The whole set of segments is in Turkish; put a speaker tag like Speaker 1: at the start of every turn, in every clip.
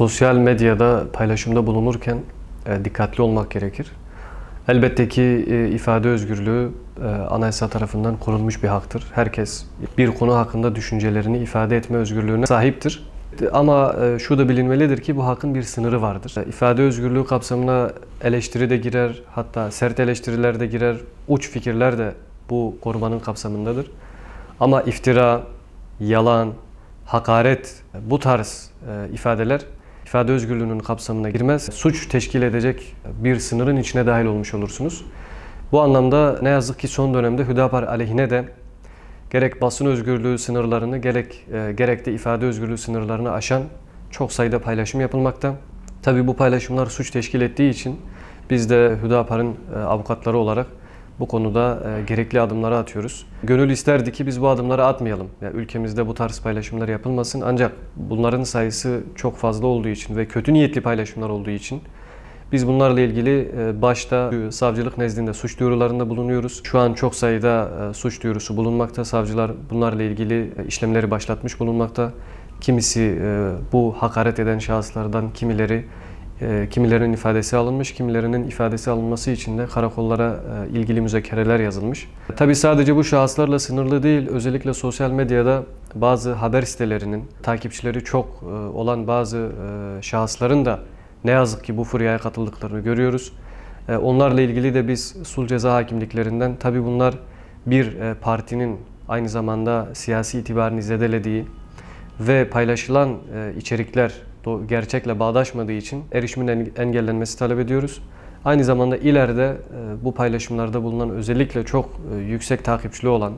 Speaker 1: Sosyal medyada paylaşımda bulunurken dikkatli olmak gerekir. Elbette ki ifade özgürlüğü anayasa tarafından korunmuş bir haktır. Herkes bir konu hakkında düşüncelerini ifade etme özgürlüğüne sahiptir. Ama şu da bilinmelidir ki bu hakkın bir sınırı vardır. İfade özgürlüğü kapsamına eleştiri de girer, hatta sert eleştiriler de girer, uç fikirler de bu korumanın kapsamındadır. Ama iftira, yalan, hakaret, bu tarz ifadeler ifade özgürlüğünün kapsamına girmez. Suç teşkil edecek bir sınırın içine dahil olmuş olursunuz. Bu anlamda ne yazık ki son dönemde Hüdapar aleyhine de gerek basın özgürlüğü sınırlarını gerek de ifade özgürlüğü sınırlarını aşan çok sayıda paylaşım yapılmakta. Tabii bu paylaşımlar suç teşkil ettiği için biz de Hüdapar'ın avukatları olarak bu konuda gerekli adımları atıyoruz. Gönül isterdi ki biz bu adımları atmayalım. Yani ülkemizde bu tarz paylaşımlar yapılmasın. Ancak bunların sayısı çok fazla olduğu için ve kötü niyetli paylaşımlar olduğu için biz bunlarla ilgili başta savcılık nezdinde suç duyurularında bulunuyoruz. Şu an çok sayıda suç duyurusu bulunmakta. Savcılar bunlarla ilgili işlemleri başlatmış bulunmakta. Kimisi bu hakaret eden şahıslardan kimilerinin ifadesi alınmış, kimilerinin ifadesi alınması için de karakollara ilgili müzakereler yazılmış. Tabii sadece bu şahıslarla sınırlı değil, özellikle sosyal medyada bazı haber sitelerinin takipçileri çok olan bazı şahısların da ne yazık ki bu furyaya katıldıklarını görüyoruz. Onlarla ilgili de biz sulh ceza hakimliklerinden, tabii bunlar bir partinin aynı zamanda siyasi itibarını zedelediği ve paylaşılan içerikler gerçekle bağdaşmadığı için erişimin engellenmesi talep ediyoruz. Aynı zamanda ileride bu paylaşımlarda bulunan özellikle çok yüksek takipçili olan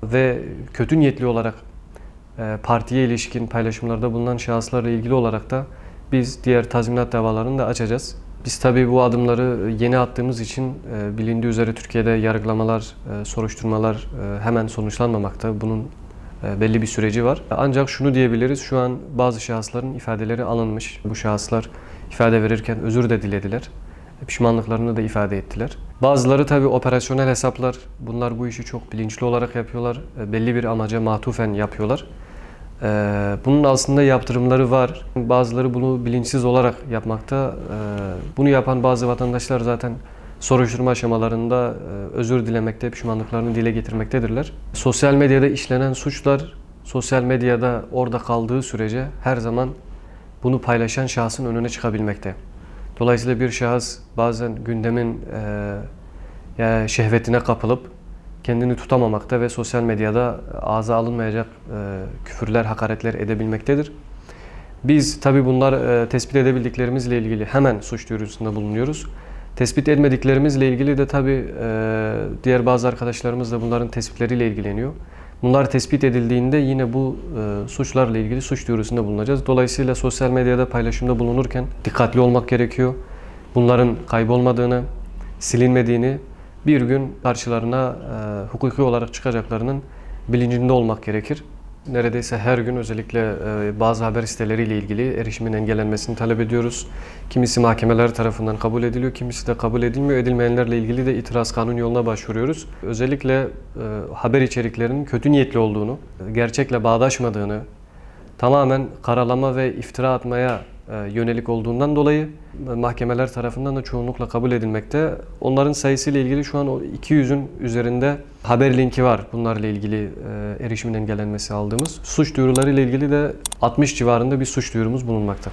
Speaker 1: ve kötü niyetli olarak partiye ilişkin paylaşımlarda bulunan şahıslarla ilgili olarak da biz diğer tazminat davalarını da açacağız. Biz tabii bu adımları yeni attığımız için bilindiği üzere Türkiye'de yargılamalar, soruşturmalar hemen sonuçlanmamakta. Bunun belli bir süreci var. Ancak şunu diyebiliriz, şu an bazı şahısların ifadeleri alınmış. Bu şahıslar ifade verirken özür de dilediler. Pişmanlıklarını da ifade ettiler. Bazıları tabii operasyonel hesaplar. Bunlar bu işi çok bilinçli olarak yapıyorlar. Belli bir amaca matufen yapıyorlar. Bunun aslında yaptırımları var. Bazıları bunu bilinçsiz olarak yapmakta. Bunu yapan bazı vatandaşlar zaten soruşturma aşamalarında özür dilemekte, pişmanlıklarını dile getirmektedirler. Sosyal medyada işlenen suçlar, sosyal medyada orada kaldığı sürece her zaman bunu paylaşan şahsın önüne çıkabilmekte. Dolayısıyla bir şahıs bazen gündemin şehvetine kapılıp kendini tutamamakta ve sosyal medyada ağza alınmayacak küfürler, hakaretler edebilmektedir. Biz tabii bunlar tespit edebildiklerimizle ilgili hemen suç duyurusunda bulunuyoruz. Tespit etmediklerimizle ilgili de tabii diğer bazı arkadaşlarımız da bunların tespitleriyle ilgileniyor. Bunlar tespit edildiğinde yine bu suçlarla ilgili suç duyurusunda bulunacağız. Dolayısıyla sosyal medyada paylaşımda bulunurken dikkatli olmak gerekiyor. Bunların kaybolmadığını, silinmediğini, bir gün karşılarına hukuki olarak çıkacaklarının bilincinde olmak gerekir. Neredeyse her gün özellikle bazı haber siteleriyle ilgili erişimin engellenmesini talep ediyoruz. Kimisi mahkemeler tarafından kabul ediliyor, kimisi de kabul edilmiyor. Edilmeyenlerle ilgili de itiraz kanun yoluna başvuruyoruz. Özellikle haber içeriklerinin kötü niyetli olduğunu, gerçekle bağdaşmadığını, tamamen karalama ve iftira atmaya yönelik olduğundan dolayı mahkemeler tarafından da çoğunlukla kabul edilmekte. Onların sayısıyla ilgili şu an 200'ün üzerinde haber linki var. Bunlarla ilgili erişimin engellenmesi aldığımız. Suç duyuruları ile ilgili de 60 civarında bir suç duyurumuz bulunmakta.